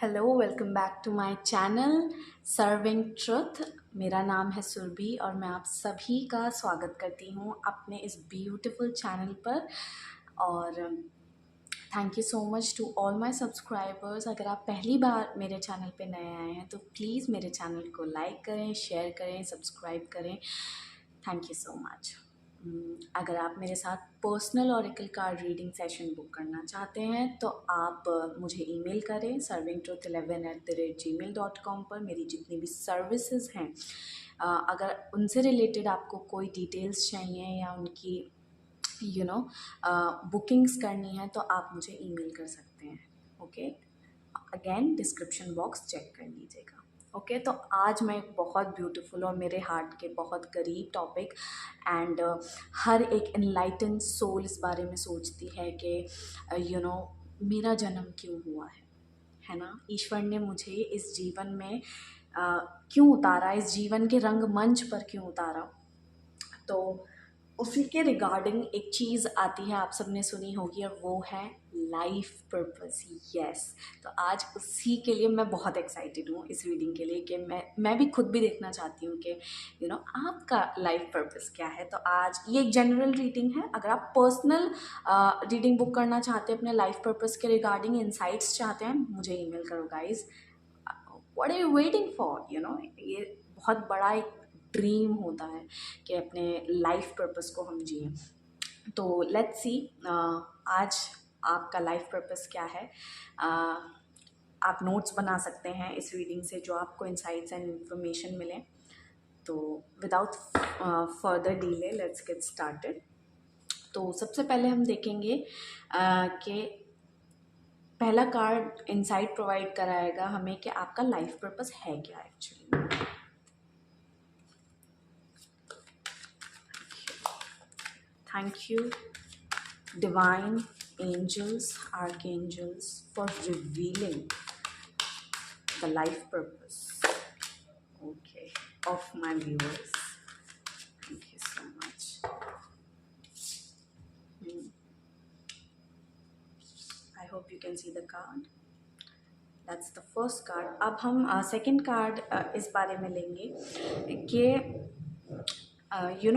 Hello, welcome back to my channel serving truth. मेरा नाम है सुरभि और मैं आप सभी का स्वागत करती हूँ अपने इस ब्यूटीफुल चैनल पर। और thank you so much to all my subscribers. अगर आप पहली बार मेरे चैनल पे नए आए हैं तो प्लीज़ मेरे चैनल को लाइक करें, शेयर करें, सब्सक्राइब करें। Thank you so much. अगर आप मेरे साथ personal oracle card reading session book करना चाहते हैं तो आप मुझे ईमेल करें servingtruth11@gmail.com पर। मेरी जितनी भी सर्विसेज हैं, अगर उनसे रिलेटेड आपको कोई डिटेल्स चाहिए या उनकी बुकिंग्स करनी है तो आप मुझे ईमेल कर सकते हैं। Okay, again description box check कर लीजिएगा। ओके, तो आज मैं एक बहुत ब्यूटीफुल और मेरे हार्ट के बहुत करीब टॉपिक एंड हर एक एनलाइटन सोल इस बारे में सोचती है कि मेरा जन्म क्यों हुआ है ना। ईश्वर ने मुझे इस जीवन में क्यों उतारा, इस जीवन के रंगमंच पर क्यों उतारा। तो उसी के रिगार्डिंग एक चीज़ आती है, आप सबने सुनी होगी, और वो है लाइफ पर्पस। यस, तो आज उसी के लिए मैं बहुत एक्साइटेड हूँ इस रीडिंग के लिए कि मैं भी खुद भी देखना चाहती हूँ कि आपका लाइफ पर्पस क्या है। तो आज ये एक जनरल रीडिंग है। अगर आप पर्सनल रीडिंग बुक करना चाहते हैं अपने लाइफ पर्पस के रिगार्डिंग इनसाइट्स चाहते हैं, मुझे ईमेल करो guys. What are you waiting for. ये बहुत बड़ा एक ड्रीम होता है कि अपने लाइफ पर्पस को हम जिए। तो लेट्स सी आज आपका लाइफ पर्पस क्या है। आप नोट्स बना सकते हैं इस रीडिंग से, जो आपको इंसाइट्स एंड इंफॉर्मेशन मिले। तो without further delay let's get started. तो सबसे पहले हम देखेंगे कि पहला कार्ड इंसाइट प्रोवाइड कराएगा हमें कि आपका लाइफ पर्पस है क्या actually. Thank you, divine angels, archangels, for revealing the life purpose, okay, of my viewers. Thank you so much. I hope you can see the card. That's the first card. अब हम second card इस बारे में लेंगे कि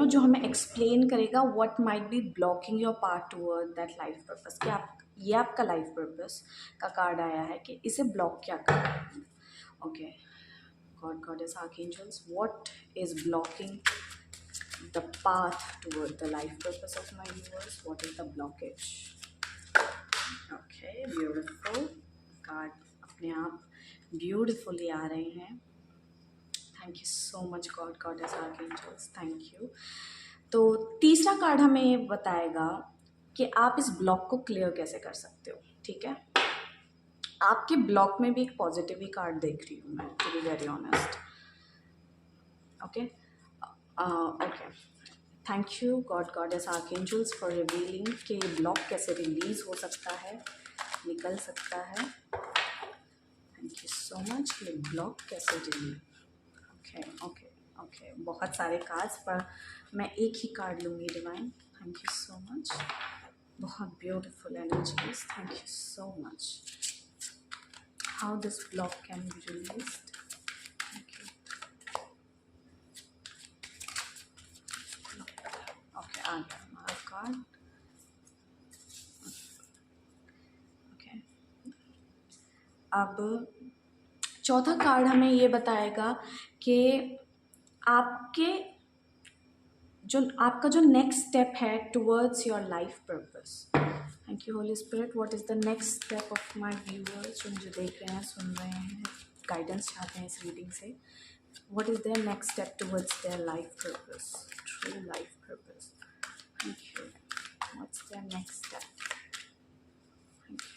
जो हमें explain करेगा what might be blocking your part toward that life purpose. कि आप ये आपका लाइफ पर्पस का कार्ड आया है कि इसे ब्लॉक क्या कर रहा है। Okay, God goddess archangels, what is blocking the path toward the life purpose of my viewers, what is the blockage. Okay, beautiful card अपने आप ब्यूटीफुली आ रहे हैं। Thank you so much God goddess archangels, thank you. तो तीसरा card हमें ये बताएगा कि आप इस ब्लॉक को क्लियर कैसे कर सकते हो। ठीक है, आपके ब्लॉक में भी एक पॉजिटिव ही कार्ड देख रही हूँ मैं, to be very honest. Okay okay, thank you God goddess archangels for revealing कि ये ब्लॉक कैसे रिलीज हो सकता है, निकल सकता है। Thank you so much. ये ब्लॉक कैसे रिलीज। ओके ओके ओके, बहुत सारे कार्ड्स पर मैं एक ही कार्ड लूँगी divine. Thank you so much, बहुत beautiful energies. Thank you so much. How this block can be released. Thank you. Okay, आ गया हमारा कार्ड। ओके, अब चौथा कार्ड हमें ये बताएगा कि आपका जो नेक्स्ट स्टेप है towards your life purpose. Thank you Holi spirit, what is the next step of my viewers जो मुझे देख रहे हैं, सुन रहे हैं, गाइडेंस चाहते हैं इस रीडिंग से। What is their next step towards their life purpose, true life purpose. Thank you, what's their next step. Thank you.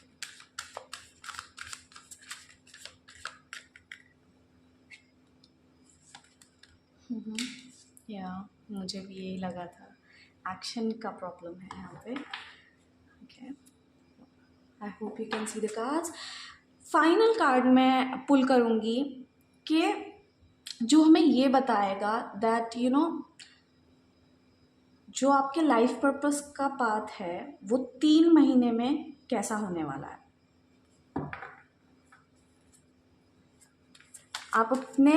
या मुझे भी यही लगा था, एक्शन का प्रॉब्लम है यहाँ पे। Okay, I hope you can see the cards. Final card मैं पुल करूँगी कि जो हमें ये बताएगा दैट जो आपके लाइफ पर्पस का पाथ है वो 3 महीने में कैसा होने वाला है। आप अपने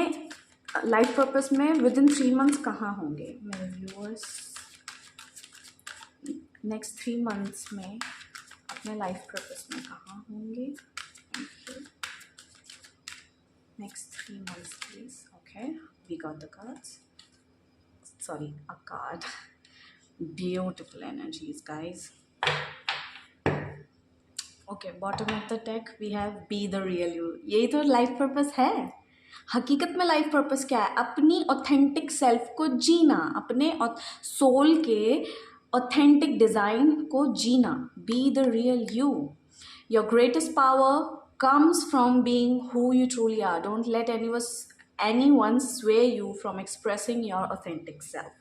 लाइफ पर्पस में विद इन 3 मंथ्स कहाँ होंगे मेरे व्यूअर्स? नेक्स्ट 3 मंथ्स में अपने लाइफ पर्पस में कहाँ होंगे? Next 3 months please. Okay, we got the cards. Sorry, a card. Beautiful energies, guys. Okay, bottom of the deck we have be the real you. यही तो लाइफ पर्पस है। हकीकत में लाइफ पर्पस क्या है? अपनी ऑथेंटिक सेल्फ को जीना, अपने सोल के ऑथेंटिक डिज़ाइन को जीना। Be the real you. Your greatest power comes from being who you truly are. Don't let anyone sway you from expressing your authentic self.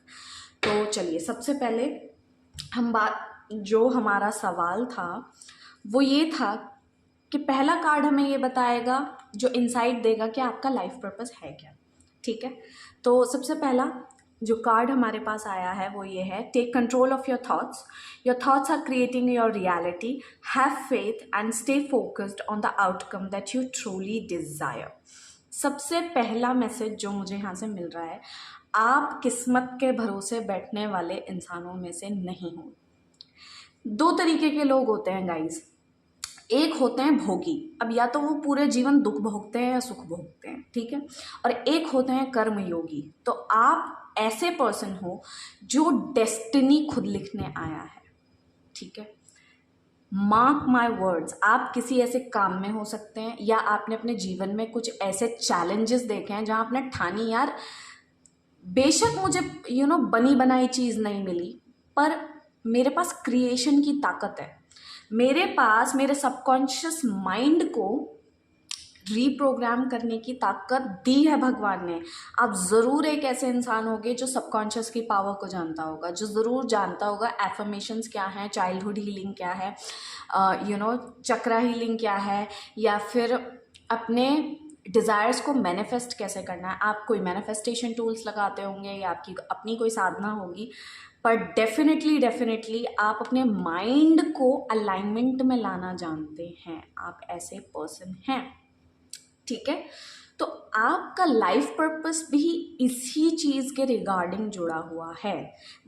तो चलिए, सबसे पहले जो हमारा सवाल था वो ये था कि पहला कार्ड हमें ये बताएगा, जो इनसाइट देगा कि आपका लाइफ पर्पस है क्या। ठीक है, तो सबसे पहला जो कार्ड हमारे पास आया है वो ये है, take control of your thoughts are creating your reality, have faith and stay focused on the outcome that you truly desire. सबसे पहला मैसेज जो मुझे यहाँ से मिल रहा है, आप किस्मत के भरोसे बैठने वाले इंसानों में से नहीं हो। 2 तरीके के लोग होते हैं गाइज। एक होते हैं भोगी, अब या तो वो पूरे जीवन दुख भोगते हैं या सुख भोगते हैं, ठीक है, और एक होते हैं कर्मयोगी। तो आप ऐसे पर्सन हो जो डेस्टिनी खुद लिखने आया है। ठीक है, मार्क माई वर्ड्स, आप किसी ऐसे काम में हो सकते हैं या आपने अपने जीवन में कुछ ऐसे चैलेंजेस देखे हैं जहां आपने ठानी, यार बेशक मुझे बनी बनाई चीज़ नहीं मिली, पर मेरे पास क्रिएशन की ताकत है, मेरे पास मेरे सबकॉन्शियस माइंड को रीप्रोग्राम करने की ताकत दी है भगवान ने। आप ज़रूर एक ऐसे इंसान होंगे जो सबकॉन्शियस की पावर को जानता होगा, जो ज़रूर जानता होगा एफर्मेशंस क्या हैं, चाइल्डहुड हीलिंग क्या है, चक्रा हीलिंग क्या है, या फिर अपने डिज़ायर्स को मैनिफेस्ट कैसे करना है। आप कोई मैनिफेस्टेशन टूल्स लगाते होंगे या आपकी अपनी कोई साधना होगी, पर डेफिनेटली आप अपने माइंड को अलाइनमेंट में लाना जानते हैं। आप ऐसे पर्सन हैं। ठीक है, तो आपका लाइफ पर्पस भी इसी चीज़ के रिगार्डिंग जुड़ा हुआ है।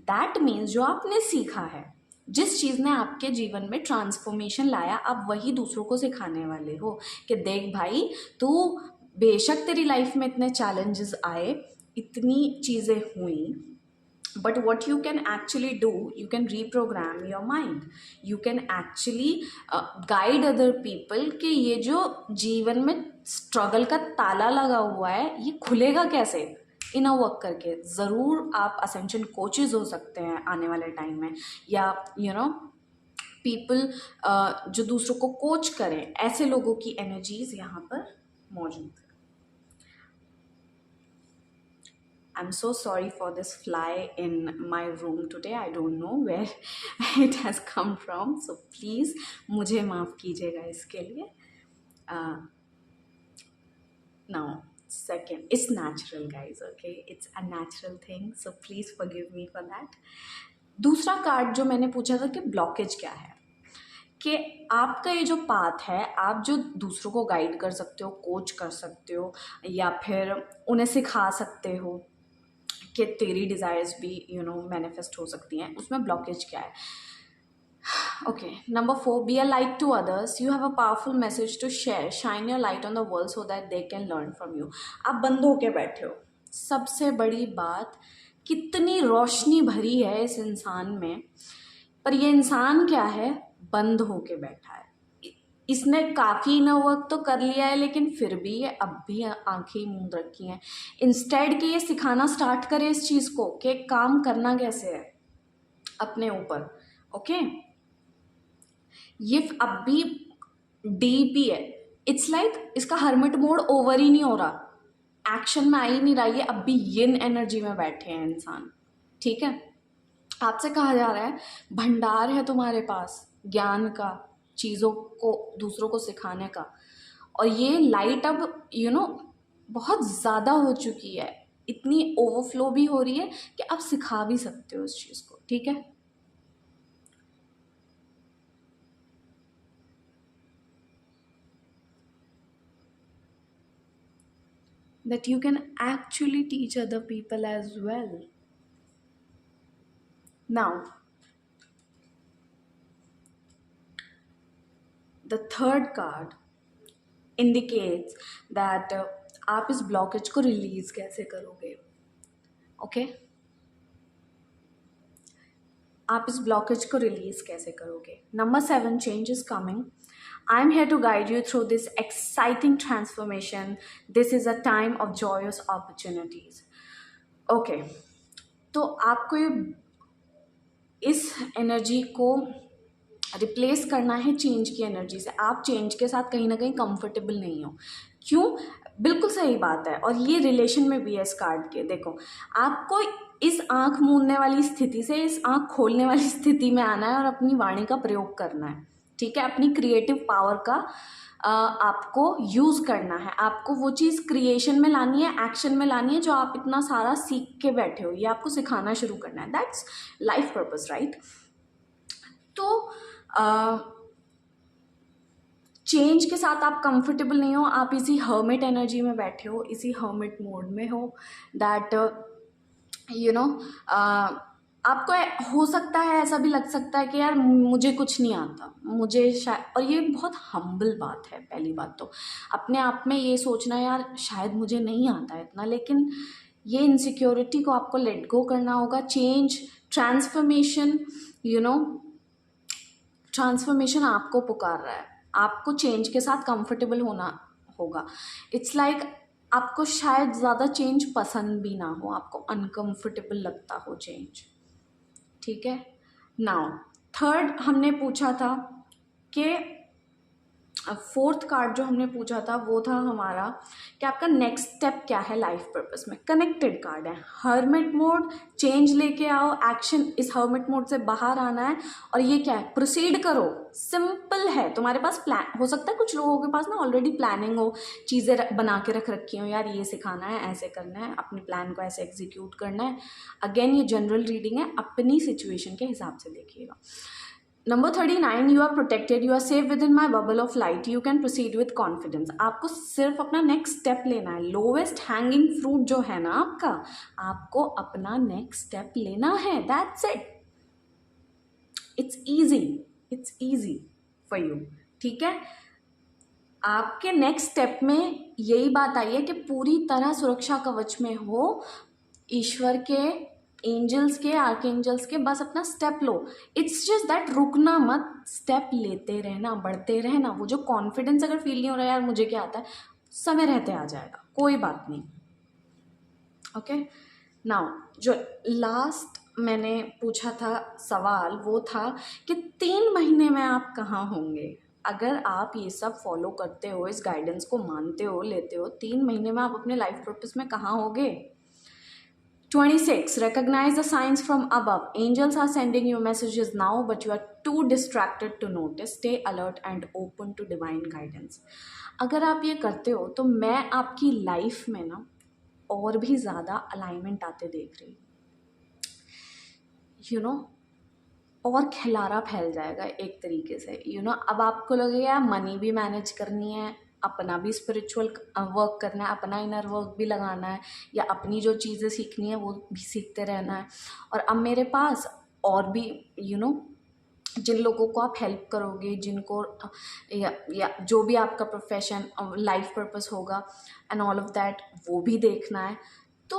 दैट मीन्स जो आपने सीखा है, जिस चीज़ ने आपके जीवन में ट्रांसफॉर्मेशन लाया, आप वही दूसरों को सिखाने वाले हो कि देख भाई, तू बेशक तेरी लाइफ में इतने चैलेंजेस आए, इतनी चीज़ें हुई, but what you can actually do, you can reprogram your mind, you can actually guide other people कि ये जो जीवन में स्ट्रगल का ताला लगा हुआ है ये खुलेगा कैसे, इनर वर्क करके। ज़रूर आप असेंशन कोचेज हो सकते हैं आने वाले टाइम में, या पीपल जो दूसरों को कोच करें, ऐसे लोगों की एनर्जीज यहाँ पर मौजूद है। I'm so sorry for this fly in my room today. I don't know where it has come from. So please मुझे माफ़ कीजिएगा इसके लिए. Now, second, it's natural guys, okay? It's a natural thing. So please forgive me for that. दूसरा card जो मैंने पूछा था कि ब्लॉकेज क्या है, कि आपका ये जो पाथ है, आप जो दूसरों को गाइड कर सकते हो, कोच कर सकते हो, या फिर उन्हें सिखा सकते हो कि तेरी डिज़ायर्स भी मैनिफेस्ट हो सकती हैं, उसमें ब्लॉकेज क्या है। Okay, number 4, be a light to others, you have a powerful message to share, shine your light on the world so that they can learn from you. आप बंद होके बैठे हो, सबसे बड़ी बात, कितनी रोशनी भरी है इस इंसान में, पर ये इंसान क्या है, बंद होके बैठा है। इसने काफ़ी इनर वर्क तो कर लिया है, लेकिन फिर भी ये अब भी आंखें मूंद रखी हैं। इंस्टेड कि ये सिखाना स्टार्ट करे इस चीज़ को कि काम करना कैसे है अपने ऊपर। ओके, ये अब भी डीप ही है। इट्स लाइक इसका हर्मिट मोड ओवर ही नहीं हो रहा, एक्शन में आ ही नहीं रहा, ये अब भी यिन एनर्जी में बैठे हैं इंसान। ठीक है, आपसे कहा जा रहा है भंडार है तुम्हारे पास ज्ञान का, चीज़ों को दूसरों को सिखाने का, और ये लाइट अब बहुत ज़्यादा हो चुकी है, इतनी ओवरफ्लो भी हो रही है कि आप सिखा भी सकते हो इस चीज़ को। ठीक है, that you can actually teach other people as well. Now, the third card indicates that आप इस ब्लॉकेज को रिलीज कैसे करोगे. ओके आप इस ब्लॉकेज को रिलीज कैसे करोगे. Number 7, change is coming. I am here to guide you through this exciting transformation. This is a time of joyous opportunities. Okay, तो आपको ये इस एनर्जी को रिप्लेस करना है चेंज की एनर्जी से. आप चेंज के साथ कहीं ना कहीं कंफर्टेबल नहीं हो. क्यों? बिल्कुल सही बात है. और ये रिलेशन में भी है इस कार्ड के. देखो, आपको इस आंख मूंदने वाली स्थिति से इस आंख खोलने वाली स्थिति में आना है और अपनी वाणी का प्रयोग करना है. ठीक है, अपनी क्रिएटिव पावर का आपको यूज करना है. आपको वो चीज़ क्रिएशन में लानी है, एक्शन में लानी है जो आप इतना सारा सीख के बैठे हो. ये आपको सिखाना शुरू करना है. That's life purpose, right? तो चेंज के साथ आप कंफर्टेबल नहीं हो. आप इसी हर्मिट एनर्जी में बैठे हो, इसी हर्मिट मोड में हो. दैट यू नो आपको हो सकता है, ऐसा भी लग सकता है कि यार मुझे कुछ नहीं आता, मुझे शायद. और ये बहुत हम्बल बात है. पहली बात तो अपने आप में ये सोचना यार शायद मुझे नहीं आता है इतना. लेकिन ये इनसिक्योरिटी को आपको लेट गो करना होगा. चेंज, ट्रांसफॉर्मेशन, ट्रांसफॉर्मेशन आपको पुकार रहा है. आपको चेंज के साथ कंफर्टेबल होना होगा. इट्स लाइक आपको शायद ज़्यादा चेंज पसंद भी ना हो, आपको अनकंफर्टेबल लगता हो चेंज. ठीक है. नाउ थर्ड हमने पूछा था कि फोर्थ कार्ड जो हमने पूछा था वो था हमारा कि आपका नेक्स्ट स्टेप क्या है लाइफ पर्पस में. कनेक्टेड कार्ड है. हर्मिट मोड, चेंज लेके आओ, एक्शन. इस हर्मिट मोड से बाहर आना है. और ये क्या है? प्रोसीड करो. सिंपल है. तुम्हारे पास प्लान हो सकता है, कुछ लोगों के पास ना ऑलरेडी प्लानिंग हो, चीज़ें बना के रख रखी हो. यार ये सिखाना है, ऐसे करना है, अपने प्लान को ऐसे एग्जीक्यूट करना है. अगेन ये जनरल रीडिंग है, अपनी सिचुएशन के हिसाब से देखिएगा. Number 39, you are protected, you are safe within my bubble of light, you can proceed with confidence. आपको सिर्फ अपना नेक्स्ट स्टेप लेना है. लोवेस्ट हैंगिंग फ्रूट जो है ना आपको अपना नेक्स्ट स्टेप लेना है. That's it. It's easy for you. ठीक है. आपके नेक्स्ट स्टेप में यही बात आई है कि पूरी तरह सुरक्षा कवच में हो, ईश्वर के, एंजल्स के, आर्कएंजल्स के. बस अपना step low. It's just that रुकना मत, स्टेप लेते रहना, बढ़ते रहना. वो जो कॉन्फिडेंस अगर फील नहीं हो रहा है यार मुझे क्या आता है, समय रहते आ जाएगा, कोई बात नहीं. ओके. नाउ जो लास्ट मैंने पूछा था सवाल वो था कि 3 महीने में आप कहाँ होंगे. अगर आप ये सब फॉलो करते हो, इस गाइडेंस को मानते हो, लेते हो, 3 महीने में आप अपने लाइफ पर्पस में कहाँ होगे. 26, recognize the signs from above. Angels are sending you messages now, but you are too distracted to notice. Stay alert and open to divine guidance. अगर आप ये करते हो तो मैं आपकी लाइफ में ना और भी ज़्यादा अलाइनमेंट आते देख रही हूँ. और खिलारा फैल जाएगा एक तरीके से. अब आपको लगेगा मनी भी मैनेज करनी है, अपना भी स्पिरिचुअल वर्क करना है, अपना इनर वर्क भी लगाना है, या अपनी जो चीज़ें सीखनी है वो भी सीखते रहना है. और अब मेरे पास और भी जिन लोगों को आप हेल्प करोगे, जिनको या जो भी आपका प्रोफेशन, लाइफ पर्पस होगा एंड ऑल ऑफ दैट, वो भी देखना है. तो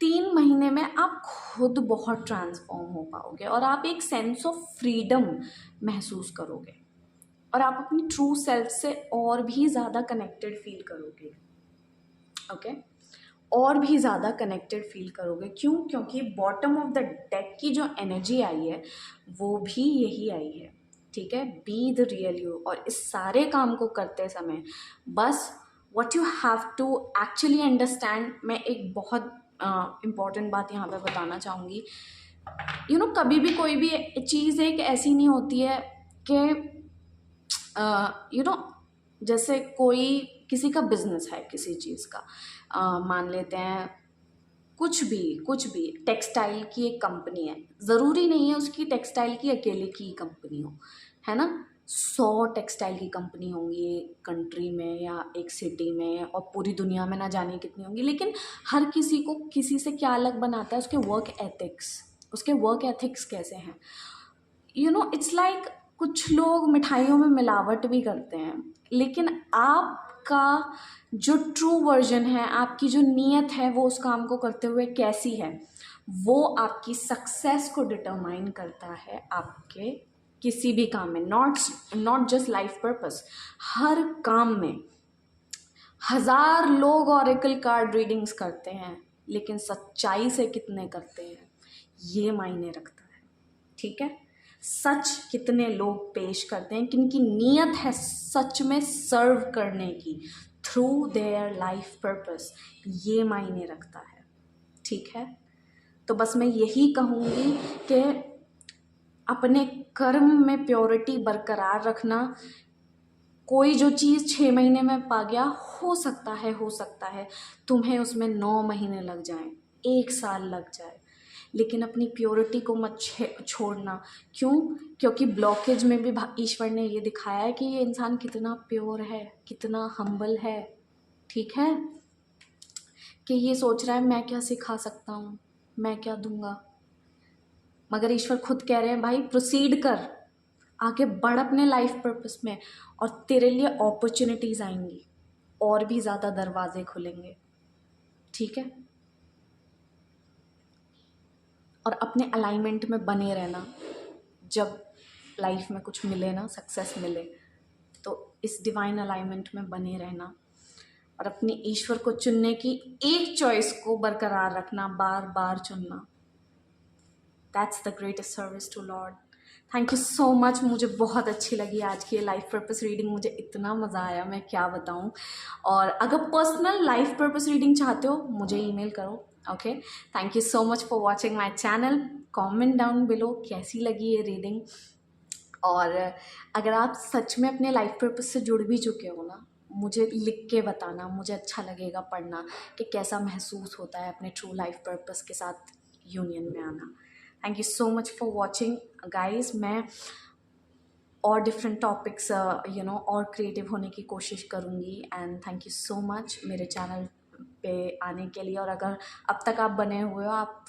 3 महीने में आप खुद बहुत ट्रांसफॉर्म हो पाओगे और आप एक सेंस ऑफ फ्रीडम महसूस करोगे और आप अपनी ट्रू सेल्फ से और भी ज़्यादा कनेक्टेड फील करोगे. ओके. और भी ज़्यादा कनेक्टेड फील करोगे. क्यों? क्योंकि बॉटम ऑफ द डेक की जो एनर्जी आई है वो भी यही आई है. ठीक है. Be the real you. और इस सारे काम को करते समय बस what you have to actually understand, मैं एक बहुत इम्पॉर्टेंट बात यहाँ पे बताना चाहूँगी. कभी भी कोई भी चीज़ एक ऐसी नहीं होती है कि जैसे कोई किसी का बिजनेस है, किसी चीज़ का, मान लेते हैं कुछ भी टेक्सटाइल की एक कंपनी है. ज़रूरी नहीं है उसकी टेक्सटाइल की अकेले की कंपनी हो, है ना. 100 टेक्सटाइल की कंपनी होंगी एक कंट्री में या एक सिटी में, और पूरी दुनिया में ना जाने कितनी होंगी, लेकिन हर किसी को किसी से क्या अलग बनाता है, उसके वर्क एथिक्स। उसके वर्क एथिक्स कैसे हैं, इट्स लाइक कुछ लोग मिठाइयों में मिलावट भी करते हैं, लेकिन आपका जो ट्रू वर्जन है, आपकी जो नीयत है वो उस काम को करते हुए कैसी है, वो आपकी सक्सेस को डिटरमाइन करता है आपके किसी भी काम में। नॉट जस्ट लाइफ पर्पस, हर काम में। 1000 लोग ऑरेकल कार्ड रीडिंग्स करते हैं, लेकिन सच्चाई से कितने करते हैं ये मायने रखता है। ठीक है, सच कितने लोग पेश करते हैं, किनकी नीयत है सच में सर्व करने की थ्रू देयर लाइफ पर्पस, ये मायने रखता है। ठीक है, तो बस मैं यही कहूँगी कि अपने कर्म में प्योरिटी बरकरार रखना। कोई जो चीज़ 6 महीने में पा गया, हो सकता है तुम्हें उसमें 9 महीने लग जाएं, 1 साल लग जाए, लेकिन अपनी प्योरिटी को मत छोड़ना। क्यों? क्योंकि ब्लॉकेज में भी ईश्वर ने ये दिखाया है कि ये इंसान कितना प्योर है, कितना हम्बल है। ठीक है, कि ये सोच रहा है मैं क्या सिखा सकता हूँ, मैं क्या दूंगा, मगर ईश्वर खुद कह रहे हैं भाई प्रोसीड कर, आगे बढ़ अपने लाइफ पर्पस में, और तेरे लिए अपॉर्चुनिटीज़ आएंगी, और भी ज़्यादा दरवाजे खुलेंगे। ठीक है, और अपने अलाइनमेंट में बने रहना। जब लाइफ में कुछ मिले ना, सक्सेस मिले, तो इस डिवाइन अलाइनमेंट में बने रहना, और अपने ईश्वर को चुनने की एक चॉइस को बरकरार रखना, बार बार चुनना। That's the greatest service to Lord. Thank you so much. मुझे बहुत अच्छी लगी आज की ये लाइफ पर्पस रीडिंग, मुझे इतना मज़ा आया, मैं क्या बताऊँ। और अगर पर्सनल लाइफ पर्पस रीडिंग चाहते हो, मुझे ईमेल करो। Okay, thank you so much for watching my channel. Comment down below कैसी लगी ये रीडिंग, और अगर आप सच में अपने लाइफ पर्पस से जुड़ भी चुके हो ना, मुझे लिख के बताना, मुझे अच्छा लगेगा पढ़ना कि कैसा महसूस होता है अपने ट्रू लाइफ पर्पस के साथ यूनियन में आना। Thank you so much for watching guys. मैं और डिफरेंट टॉपिक्स और क्रिएटिव होने की कोशिश करूँगी, and thank you so much मेरे चैनल पे आने के लिए। और अगर अब तक आप बने हुए हो, आप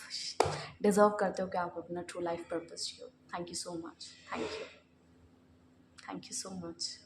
डिज़र्व करते हो कि आप अपना true life purpose Jio. Thank you so much, thank you so much.